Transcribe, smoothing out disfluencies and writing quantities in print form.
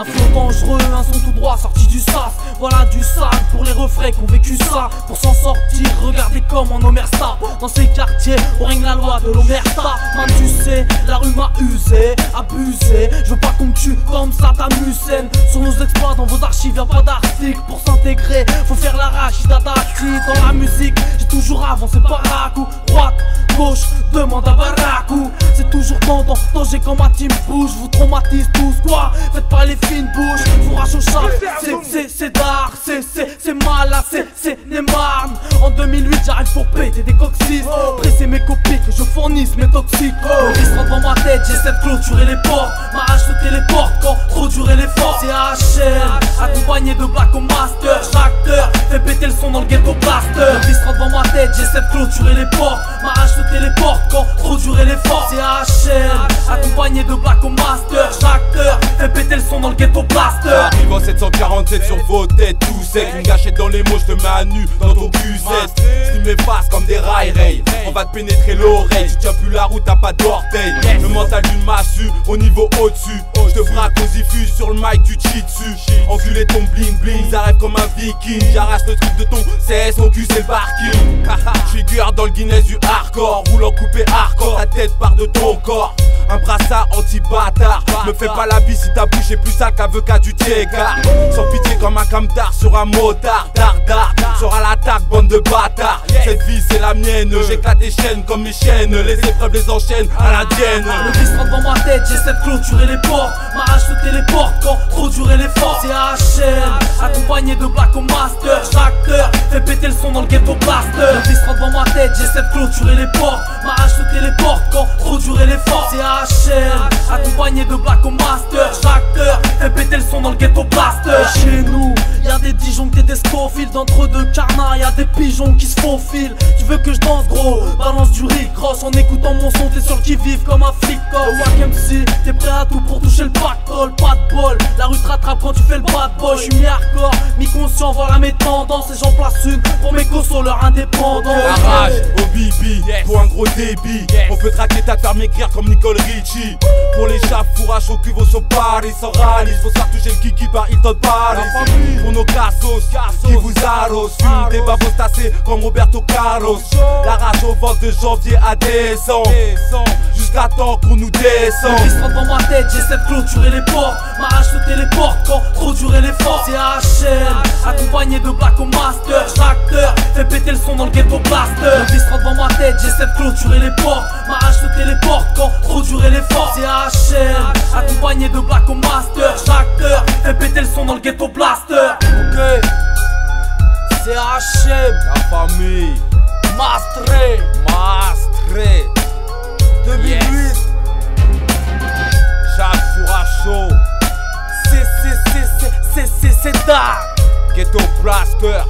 Un flow dangereux, un son tout droit sorti du sas. Voilà du sale pour les refrains qui ont vécu ça. Pour s'en sortir, regardez comme en omerta. Dans ces quartiers, on règne la loi de l'omerta. Man tu sais, la rue m'a usé, abusé. Je veux pas qu'on me tue comme ça t'amusen. Sur nos exploits, dans vos archives, y'a pas d'article. Pour s'intégrer, faut faire la rage, d'adapter. Dans la musique, j'ai toujours avancé par à coup. Droite, gauche, demande à Barakou. C'est toujours danger quand ma team bouge. Vous traumatise tous quoi. Faites pas les fines bouches, vous rage au chat. C'est dark, c'est malade, c'est Neymar. En 2008 j'arrive pour péter des coccyx. Presser mes copies que je fournisse mes toxiques. Le risque rentre dans ma tête, j'essaie de clôturer les portes. Ma hache se téléporte quand trop durer l'effort. C'est HL, accompagné de Black au Master. Chaque heure fait péter le son dans le ghetto blaster. Le risque rentre dans ma tête, j'essaie de clôturer les portes. Ma hache se téléporte quand trop durer l'effort. C'est HL, accompagné de Black au Master. Chaque heure fait péter le son dans le ghetto blaster. Arrive en 747 sur vos têtes tout sec. Une gâchette dans les mots, je te mets à nu dans ton cul-cesse. Slim mes faces comme des rails. On va te pénétrer l'oreille. Tu tiens plus la route, t'as pas d'orteil. Le mental d'une massue au niveau au-dessus. Je te braque aux ifus sur le mic, tu cheats dessus. Enculé ton bling bling, ça rêve comme un viking. J'arrache le truc de ton CS, mon cul c'est le parking. Figure dans le Guinness du hardcore. Roulant coupé hardcore, ta tête part de ton corps. Un brassard anti-bâtard. Me fais pas la bise si ta bouche est plus sale qu'avocat du Tiécar. Sans pitié comme un camtar sur un motard. Dardard, sera l'attaque, bande de bâtards. Cette vie c'est la mienne, j'éclate les chaînes comme mes chaînes. Les épreuves les enchaînent à l'indienne. Le vice rentre dans ma tête, j'essaie de clôturer les portes. Ma hache se téléporte quand trop durer l'effort. C'est HL, accompagné de Black au Master. Chaque heure fait péter le son dans le ghetto blaster. Le vice rentre dans ma tête, j'essaie de clôturer les portes. Ma hache se téléporte quand trop durer l'effort. C'est HL, accompagné de Black au Master. Chaque heure fait péter le son dans le ghetto blaster. Chez nous, y'a des disjonctés des Scofield. D'entre deux carnats, y'a des pigeons qui se faufilent. Tu veux que je danse gros, balance du Rick Ross. En écoutant mon son, t'es sur le qui-vive comme un flic. Wack MC, t'es prêt à tout pour toucher le pactole. Pas de bol, la rue te rattrape quand tu fais le bad boy. J'suis mi-hardcore, mi-conscient, voilà mes tendances. Et j'en place une pour mes cossos, leur indépendance. La rage au bibi, pour un gros débit. On peut traquer ta faire maigrir comme Nicole Richie. Pour les chats, fourrage au cul, au Paris sans rallye. Faut savoir toucher le kiki par Hilton Paris. Pour nos cassos, qui vous arrosent. Fume des babos tassés comme Roberto Carlos. La rage au ventre de janvier à décembre. Jusqu'à temps qu'on nous descend. Le vice rentre dans ma tête, j'essaie de clôturer les portes. Ma hache se téléporte quand trop durer l'effort. C'est HL, accompagné de Black au Master. Chaque heure fait péter le son dans le ghetto blaster. Le vice rentre dans ma tête, j'essaie de clôturer les portes. Ma hache se téléporte quand trop durer l'effort. C'est HL, accompagné de Black au Master. Chaque heure fait péter le son dans le ghetto blaster. Ok, c'est HM, La famille Mastré 2008. Chaque fourrage chaud. C'est dark. Ghetto Blaster.